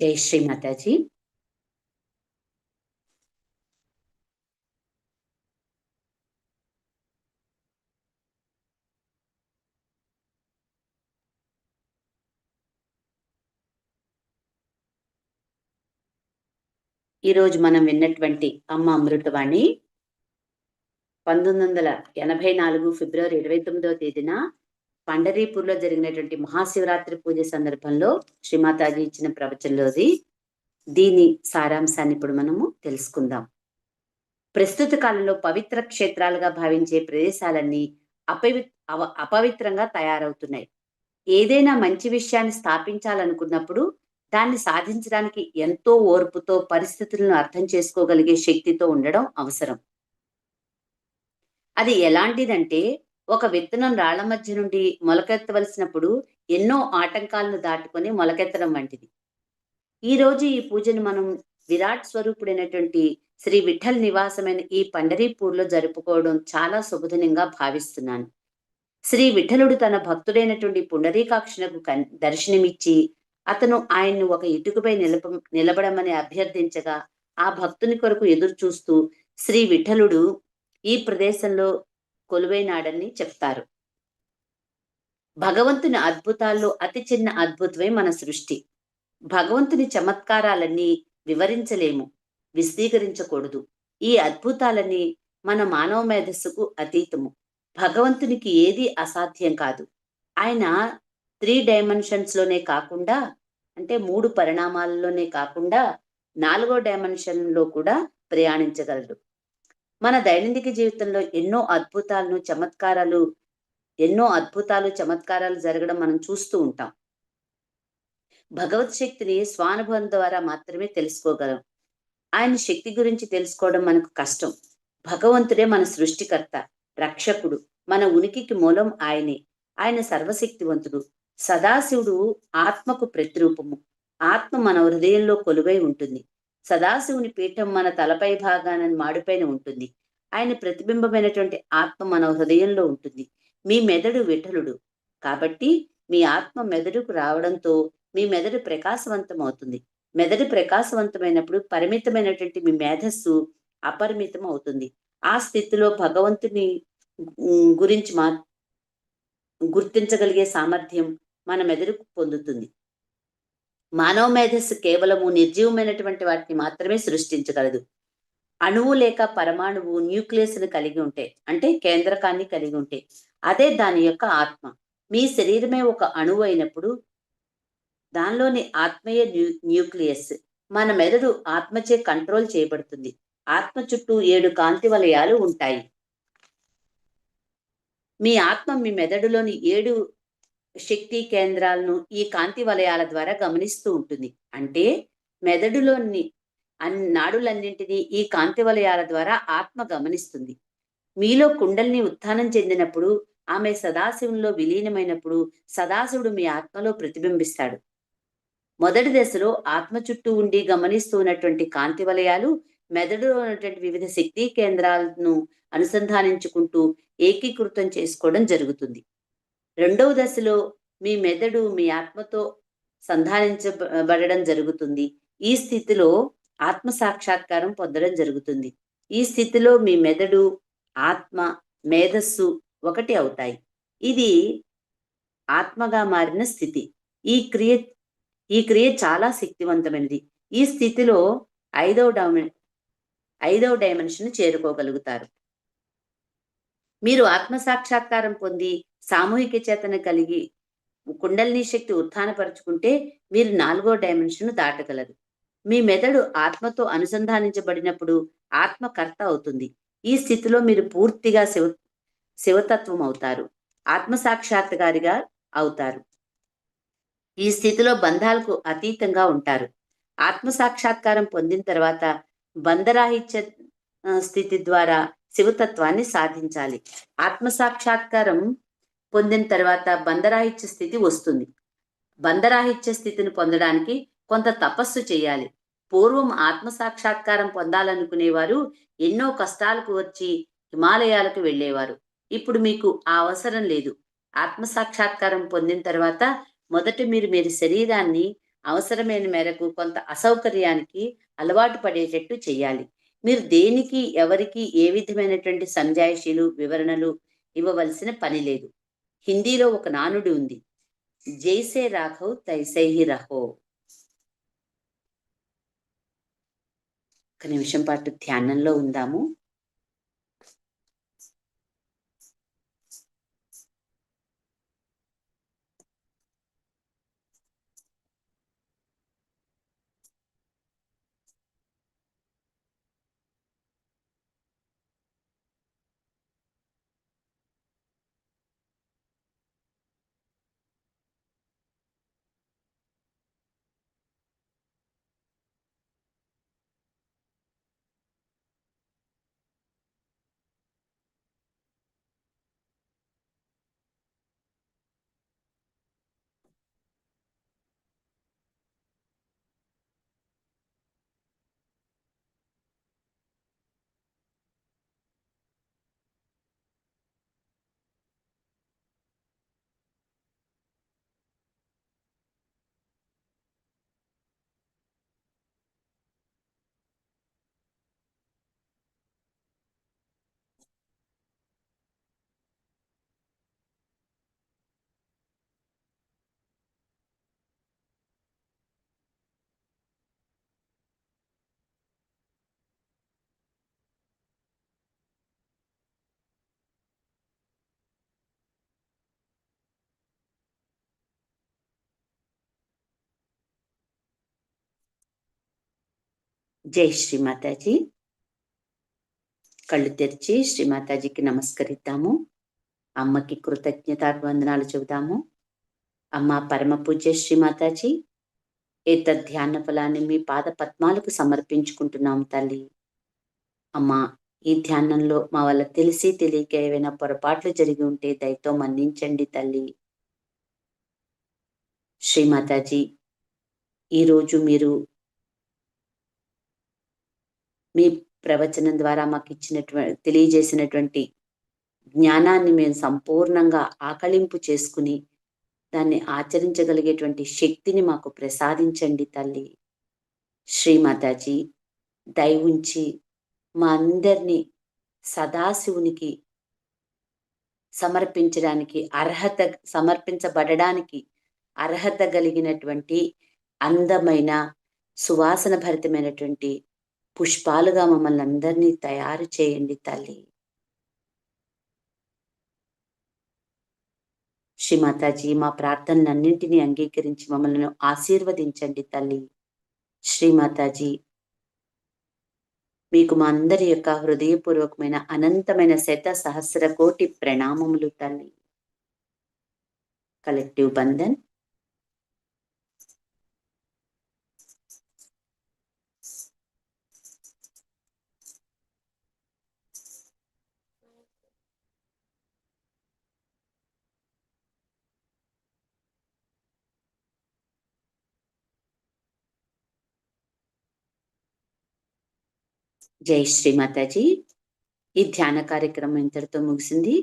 జై శ్రీ మాతాజీ. ఈరోజు మనం విన్నటువంటి అమ్మ అమృతవాణి 1984 ఫిబ్రవరి 29వ తేదీన పండరీపూర్లో జరిగినటువంటి మహాశివరాత్రి పూజ సందర్భంలో శ్రీమాతాజీ ఇచ్చిన ప్రవచనంలోది. దీని సారాంశాన్ని ఇప్పుడు మనము తెలుసుకుందాం. ప్రస్తుత కాలంలో పవిత్ర క్షేత్రాలుగా భావించే ప్రదేశాలన్నీ అపవిత్రంగా తయారవుతున్నాయి. ఏదైనా మంచి విషయాన్ని స్థాపించాలనుకున్నప్పుడు దాన్ని సాధించడానికి ఎంతో ఓర్పుతో పరిస్థితులను అర్థం చేసుకోగలిగే శక్తితో ఉండడం అవసరం. అది ఎలాంటిదంటే, ఒక విత్తనం రాళ్ల మధ్య నుండి మొలకెత్తవలసినప్పుడు ఎన్నో ఆటంకాలను దాటుకొని మొలకెత్తడం వంటిది. ఈ రోజు ఈ పూజను మనం విరాట్ స్వరూపుడైనటువంటి శ్రీ విఠల్ నివాసమైన ఈ పండరీపూర్లో జరుపుకోవడం చాలా శుభదినంగా భావిస్తున్నాను. శ్రీ విఠలుడు తన భక్తుడైనటువంటి పుండరీకాక్షునకు దర్శనమిచ్చి అతను ఆయన్ను ఒక ఇటుకపై నిలబడమని అభ్యర్థించగా ఆ భక్తుని కొరకు ఎదురు చూస్తూ శ్రీ విఠలుడు ఈ ప్రదేశంలో కొలువైనాడని చెప్తారు. భగవంతుని అద్భుతాల్లో అతి చిన్న అద్భుతమే మన సృష్టి. భగవంతుని చమత్కారాలన్నీ వివరించలేము, విశదీకరించకూడదు. ఈ అద్భుతాలన్నీ మన మానవ మేధస్సుకు అతీతము. భగవంతునికి ఏది అసాధ్యం కాదు. ఆయన 3 డైమెన్షన్స్లోనే కాకుండా, అంటే 3 పరిణామాలలోనే కాకుండా 4వ డైమెన్షన్లో కూడా ప్రయాణించగలడు. మన దైనందిక జీవితంలో ఎన్నో అద్భుతాలు చమత్కారాలు జరగడం మనం చూస్తూ ఉంటాం. భగవత్ శక్తిని స్వానుభవం ద్వారా మాత్రమే తెలుసుకోగలం. ఆయన శక్తి గురించి తెలుసుకోవడం మనకు కష్టం. భగవంతుడే మన సృష్టికర్త, రక్షకుడు. మన ఉనికికి మూలం ఆయనే. ఆయన సర్వశక్తివంతుడు. సదాశివుడు ఆత్మకు ప్రతిరూపము. ఆత్మ మన హృదయంలో కొలువై ఉంటుంది. సదాశివుని పీఠం మన తలపై భాగాన మాడిపైన ఉంటుంది. ఆయన ప్రతిబింబమైనటువంటి ఆత్మ మన హృదయంలో ఉంటుంది. మీ మెదడు విఠలుడు కాబట్టి మీ ఆత్మ మెదడుకు రావడంతో మీ మెదడు ప్రకాశవంతం అవుతుంది. మెదడు ప్రకాశవంతమైనప్పుడు పరిమితమైనటువంటి మీ మేధస్సు అపరిమితం అవుతుంది. ఆ స్థితిలో భగవంతుని గురించి గుర్తించగలిగే సామర్థ్యం మన మెదడుకు పొందుతుంది. మానవ మేధస్సు కేవలము నిర్జీవమైనటువంటి వాటిని మాత్రమే సృష్టించగలదు. అణువు లేక పరమాణువు న్యూక్లియస్ను కలిగి ఉంటే, అంటే కేంద్రకాన్ని కలిగి ఉంటే, అదే దాని యొక్క ఆత్మ. మీ శరీరమే ఒక అణువు అయినప్పుడు దానిలోని ఆత్మయే న్యూక్లియస్. మన మెదడు ఆత్మచే కంట్రోల్ చేయబడుతుంది. ఆత్మ చుట్టూ 7 కాంతి వలయాలు ఉంటాయి. మీ ఆత్మ మీ మెదడులోని 7 శక్తి కేంద్రాలను ఈ కాంతి వలయాల ద్వారా గమనిస్తూ ఉంటుంది. అంటే మెదడులోని నాడులన్నింటినీ ఈ కాంతి వలయాల ద్వారా ఆత్మ గమనిస్తుంది. మీలో కుండల్ని ఉత్థానం చెందినప్పుడు, ఆమె సదాశివునిలో విలీనమైనప్పుడు సదాశివుడు మీ ఆత్మలో ప్రతిబింబిస్తాడు. మొదటి దశలో ఆత్మ చుట్టూ ఉండి గమనిస్తూ ఉన్నటువంటి కాంతి వలయాలు మెదడులో ఉన్నటువంటి వివిధ శక్తి కేంద్రాలను అనుసంధానించుకుంటూ ఏకీకృతం చేసుకోవడం జరుగుతుంది. రెండవ దశలో మీ మెదడు మీ ఆత్మతో సంధానించబడడం జరుగుతుంది. ఈ స్థితిలో ఆత్మ సాక్షాత్కారం పొందడం జరుగుతుంది. ఈ స్థితిలో మీ మెదడు, ఆత్మ, మేధస్సు ఒకటి అవుతాయి. ఇది ఆత్మగా మారిన స్థితి. ఈ క్రియ చాలా శక్తివంతమైనది. ఈ స్థితిలో ఐదవ డైమెన్షన్ చేరుకోగలుగుతారు. మీరు ఆత్మ సాక్షాత్కారం పొంది సామూహిక చేతన కలిగి కుండలిని శక్తి ఉత్థానపరుచుకుంటే మీరు 4వ డైమెన్షన్ దాటగలరు. మీ మెదడు ఆత్మతో అనుసంధానించబడినప్పుడు ఆత్మ కర్త అవుతుంది. ఈ స్థితిలో మీరు పూర్తిగా శివతత్వం అవుతారు. ఆత్మ సాక్షాత్కారిగా అవుతారు. ఈ స్థితిలో బంధాలకు అతీతంగా ఉంటారు. ఆత్మ సాక్షాత్కారం పొందిన తర్వాత బంధరాహిత్య స్థితి ద్వారా శివతత్వాన్ని సాధించాలి. ఆత్మ సాక్షాత్కారం పొందిన తర్వాత బంధరాహిత్య స్థితి వస్తుంది. బంధరాహిత్య స్థితిని పొందడానికి కొంత తపస్సు చేయాలి. పూర్వం ఆత్మ సాక్షాత్కారం పొందాలనుకునేవారు ఎన్నో కష్టాలకు వచ్చి హిమాలయాలకు వెళ్ళేవారు. ఇప్పుడు మీకు ఆ అవసరం లేదు. ఆత్మ సాక్షాత్కారం పొందిన తర్వాత మొదట మీరు శరీరాన్ని అవసరమైన మేరకు కొంత అసౌకర్యానికి అలవాటు పడేటట్టు చేయాలి. మీరు దేనికి, ఎవరికి ఏ విధమైనటువంటి సంజాయిషీలు, వివరణలు ఇవ్వవలసిన పని లేదు. హిందీలో ఒక నానుడి ఉంది, జైసే రాఘవ్ తైసే హి రహో. ఒక నిమిషం పాటు ధ్యానంలో ఉందాము. జై శ్రీమాతాజీ. కళ్ళు తెరిచి శ్రీమాతాజీకి నమస్కరిద్దాము. అమ్మకి కృతజ్ఞతావందనాలు చెబుదాము. అమ్మ పరమ పూజ్య శ్రీమాతాజీ, ధ్యాన ఫలాన్ని మీ పాద పద్మాలకు సమర్పించుకుంటున్నాము తల్లి. అమ్మా, ఈ ధ్యానంలో మా వల్ల తెలిసి తెలియక ఏవైనా పొరపాట్లు జరిగి ఉంటే దయతో మన్నించండి తల్లి. శ్రీమాతాజీ, ఈరోజు మీరు మీ ప్రవచనం ద్వారా మాకు తెలియజేసినటువంటి జ్ఞానాన్ని మేము సంపూర్ణంగా ఆకళింపు చేసుకుని దాన్ని ఆచరించగలిగేటువంటి శక్తిని మాకు ప్రసాదించండి తల్లి. శ్రీమాతాజీ, దయ ఉంచి మా అందరినీ సదాశివునికి సమర్పించబడడానికి అర్హత కలిగినటువంటి అందమైన సువాసన భరితమైనటువంటి పుష్పాలుగా మమ్మల్ని అందరినీ తయారు చేయండి తల్లి. శ్రీమాతాజీ, మా ప్రార్థనలన్నింటినీ అంగీకరించి మమ్మల్ని ఆశీర్వదించండి తల్లి. శ్రీమాతాజీ, మీకు మా అందరి యొక్క హృదయపూర్వకమైన అనంతమైన సహస్ర కోటి ప్రణామములు తల్లి. కలెక్టివ్ బంధన్. జై శ్రీమాతాజీ. ఈ ధ్యాన కార్యక్రమం ఇంతటితో ముగిసింది.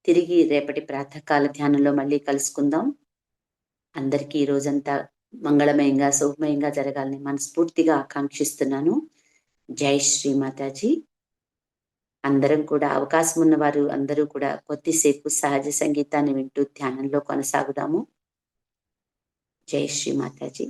తిరిగి రేపటి ప్రాతకాల ధ్యానంలో మళ్ళీ కలుసుకుందాం. అందరికీ ఈ రోజంతా మంగళమయంగా శుభమయంగా జరగాలని మనస్ఫూర్తిగా ఆకాంక్షిస్తున్నాను. జై శ్రీమాతాజీ. అందరం కూడా అవకాశం ఉన్నవారు అందరూ కూడా కొద్దిసేపు సహజ సంగీతాన్ని వింటూ ధ్యానంలో కొనసాగుదాము. జై శ్రీమాతాజీ.